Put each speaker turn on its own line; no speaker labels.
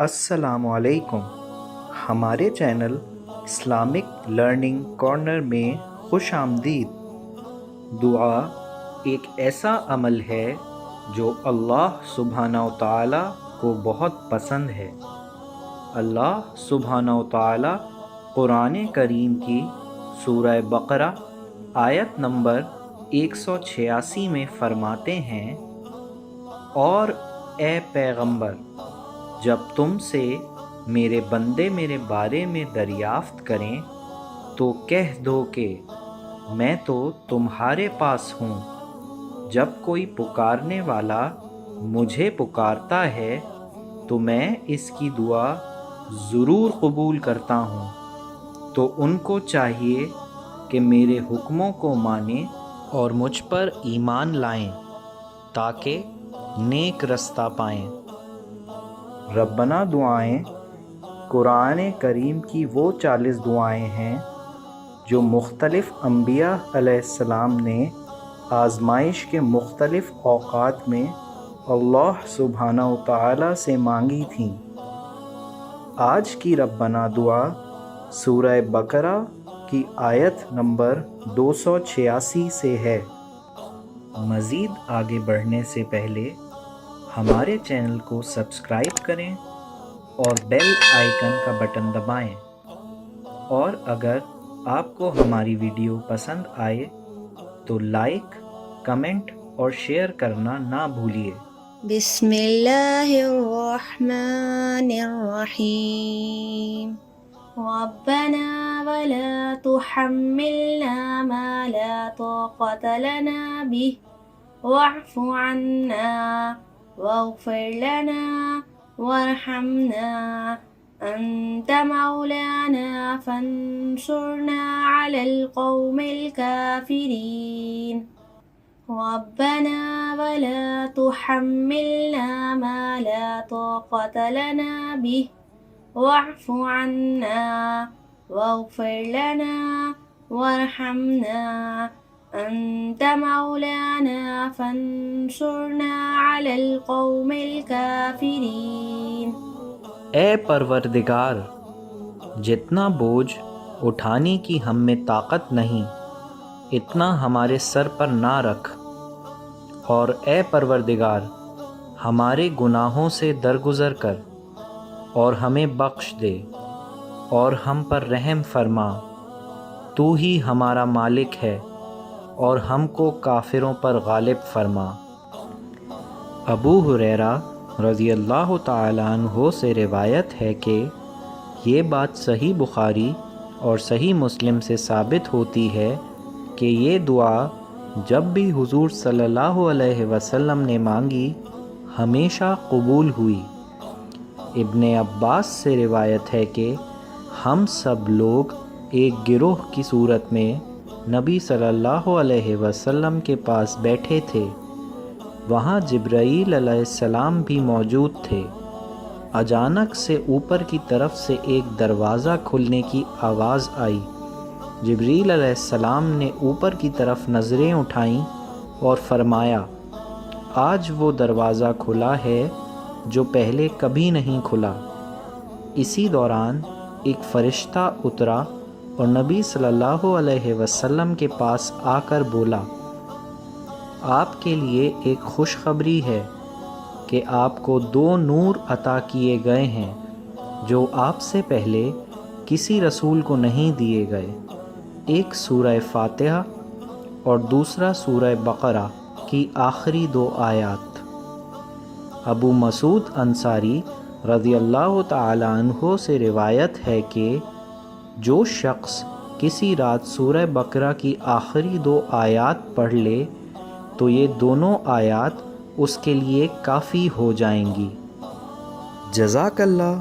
السلام علیکم۔ ہمارے چینل اسلامک لرننگ کارنر میں خوش آمدید۔ دعا ایک ایسا عمل ہے جو اللہ سبحانہ و تعالیٰ کو بہت پسند ہے۔ اللہ سبحانہ و تعالیٰ قرآن کریم کی سورہ بقرہ آیت نمبر 186 میں فرماتے ہیں، اور اے پیغمبر، جب تم سے میرے بندے میرے بارے میں دریافت کریں تو کہہ دو کہ میں تو تمہارے پاس ہوں۔ جب کوئی پکارنے والا مجھے پکارتا ہے تو میں اس کی دعا ضرور قبول کرتا ہوں۔ تو ان کو چاہیے کہ میرے حکموں کو مانیں اور مجھ پر ایمان لائیں تاکہ نیک رستہ پائیں۔ ربنا دعائیں قرآن کریم کی وہ 40 دعائیں ہیں جو مختلف انبیاء علیہ السلام نے آزمائش کے مختلف اوقات میں اللہ سبحانہ و تعالیٰ سے مانگی تھیں۔ آج کی ربنا دعا سورہ بقرہ کی آیت نمبر 286 سے ہے۔ مزید آگے بڑھنے سے پہلے ہمارے چینل کو سبسکرائب کریں اور بیل آئیکن کا بٹن دبائیں، اور اگر آپ کو ہماری ویڈیو پسند آئے تو لائک، کمنٹ اور شیئر کرنا نہ بھولیے۔
بسم اللہ الرحمن الرحیم۔ ربنا ولا تحملنا ما لا طاقة لنا به واعف عنا واغفر لنا وارحمنا أنت مولانا فانصرنا على القوم الكافرين۔ ربنا ولا تحملنا ما لا طاقة لنا به واعف عنا واغفر لنا وارحمنا أنت مولانا فانصرنا على القوم الكافرين۔
اے پروردگار، جتنا بوجھ اٹھانے کی ہم میں طاقت نہیں اتنا ہمارے سر پر نہ رکھ، اور اے پروردگار، ہمارے گناہوں سے درگزر کر اور ہمیں بخش دے اور ہم پر رحم فرما۔ تو ہی ہمارا مالک ہے اور ہم کو کافروں پر غالب فرما۔ ابو ہریرہ رضی اللہ تعالیٰ عنہ سے روایت ہے کہ یہ بات صحیح بخاری اور صحیح مسلم سے ثابت ہوتی ہے کہ یہ دعا جب بھی حضور صلی اللہ علیہ وسلم نے مانگی ہمیشہ قبول ہوئی۔ ابن عباس سے روایت ہے کہ ہم سب لوگ ایک گروہ کی صورت میں نبی صلی اللہ علیہ وسلم کے پاس بیٹھے تھے۔ وہاں جبرائیل علیہ السلام بھی موجود تھے۔ اچانک سے اوپر کی طرف سے ایک دروازہ کھلنے کی آواز آئی۔ جبرائیل علیہ السلام نے اوپر کی طرف نظریں اٹھائیں اور فرمایا، آج وہ دروازہ کھلا ہے جو پہلے کبھی نہیں کھلا۔ اسی دوران ایک فرشتہ اترا اور نبی صلی اللہ علیہ وسلم کے پاس آ کر بولا، آپ کے لیے ایک خوشخبری ہے کہ آپ کو 2 نور عطا کیے گئے ہیں جو آپ سے پہلے کسی رسول کو نہیں دیے گئے، ایک سورہ فاتحہ اور دوسرا سورہ بقرہ کی آخری 2 آیات۔ ابو مسعود انصاری رضی اللہ تعالی عنہ سے روایت ہے کہ جو شخص کسی رات سورہ بقرہ کی آخری 2 آیات پڑھ لے تو یہ دونوں آیات اس کے لیے کافی ہو جائیں گی۔ جزاک اللہ۔